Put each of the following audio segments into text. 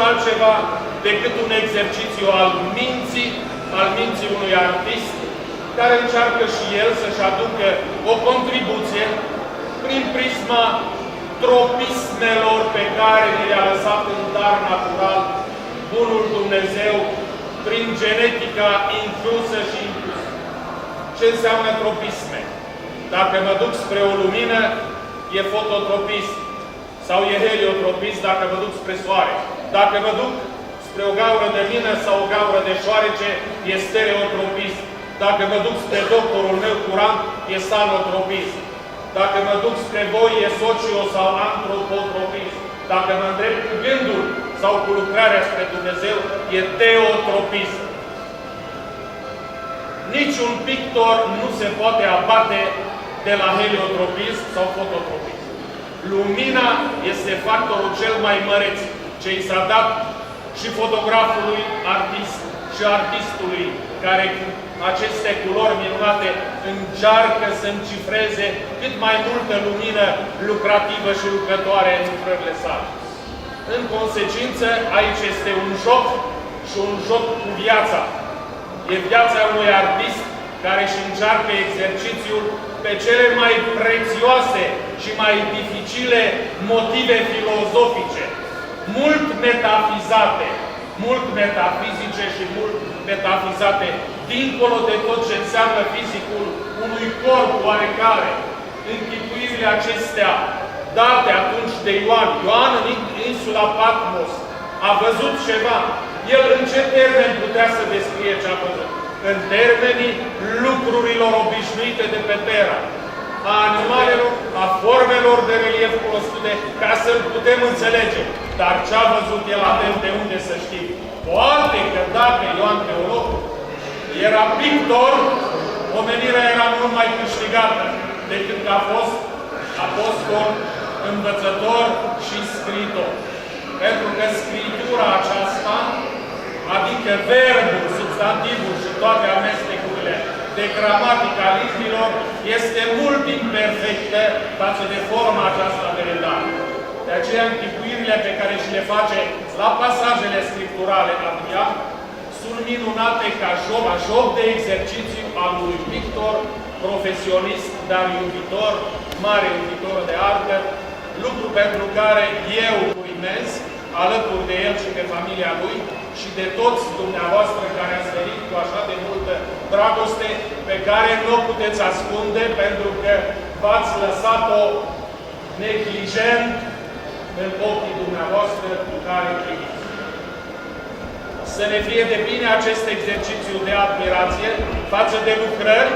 altceva decât un exercițiu al minții unui artist, care încearcă și el să-și aducă o contribuție prin prisma tropismelor pe care le-a lăsat în dar natural bunul Dumnezeu, prin genetica inclusă și inclusă. Ce înseamnă tropisme? Dacă mă duc spre o lumină, e fototropism. Sau e heliotropism dacă mă duc spre soare. Dacă mă duc spre o gaură de mină sau o gaură de șoarece, e stereotropism. Dacă mă duc spre doctorul meu curant, e sanotropism. Dacă mă duc spre voi, e socio- sau antropotropism. Dacă mă îndrept cu gândul sau cu lucrarea spre Dumnezeu, e teotropism. Niciun pictor nu se poate abate de la heliotropism sau fototropism. Lumina este factorul cel mai măreț ce i s-a dat și fotografului artist și artistului, care cu aceste culori minunate încearcă să încifreze cât mai multă lumină lucrativă și lucrătoare în lucrările sale. În consecință, aici este un joc și un joc cu viața. E viața unui artist care își încearcă exercițiul pe cele mai prețioase și mai dificile motive filozofice, mult metafizate, mult metafizice și mult metafizate, dincolo de tot ce înseamnă fizicul unui corp oarecare. Închipuirile acestea date atunci de Ioan. Ioan, în insula Patmos, a văzut ceva. El în ce termeni putea să descrie ce a văzut? În termenii lucrurilor obișnuite de pe Terra, a animalelor, a formelor de relief cunoscute, ca să-l putem înțelege. Dar ce a văzut el avem de unde să știm. Poate că dacă Ioan Teologul era pictor, omenirea era mult mai câștigată decât că a fost apostol, învățător și scriitor. Pentru că scritura aceasta, adică verbul, substantivul și toate amestecurile de gramatică a limbilor, este mult imperfectă față de forma aceasta de redare. De aceea, închipuirile pe care și le face la pasajele scripturale Adria sunt minunate ca joc de exercițiu al unui pictor profesionist, dar iubitor, mare iubitor de artă, lucru pentru care eu urmez alături de el și de familia lui și de toți dumneavoastră care ați venit cu așa de multă dragoste pe care nu o puteți ascunde pentru că v-ați lăsat-o neglijent în ochii dumneavoastră cu care primiți. Să ne fie de bine acest exercițiu de admirație față de lucrări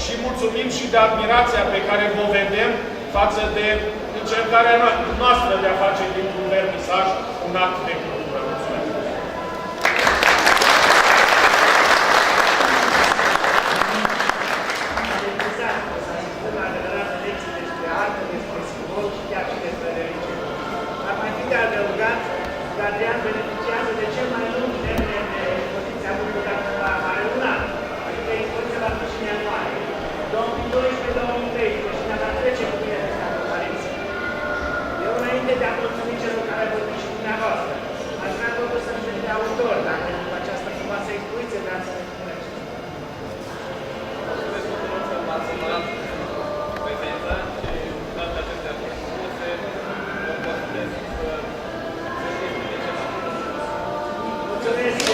și mulțumim și de admirația pe care vă vedem față de încercarea noastră de a face dintr-un vernisaj un act de cultură. Mulțumesc! Adrian beneficiază de cel mai lung termen de expoziție avută la Mare Lunar, adică expoziția va fi și în ianuarie 2012-2013 și ne va trece cu bine de stat Paris. Eu, înainte de a mulțumi celor care vor fi și dumneavoastră, aș vrea totuși să înțeleg de autor, dacă după această frumoasă expoziție vreau să ne spuneți. Mulțumesc tuturor că m-ați onorat prezența și toate acestea frumose. Vă mulțumesc. Mulțumesc!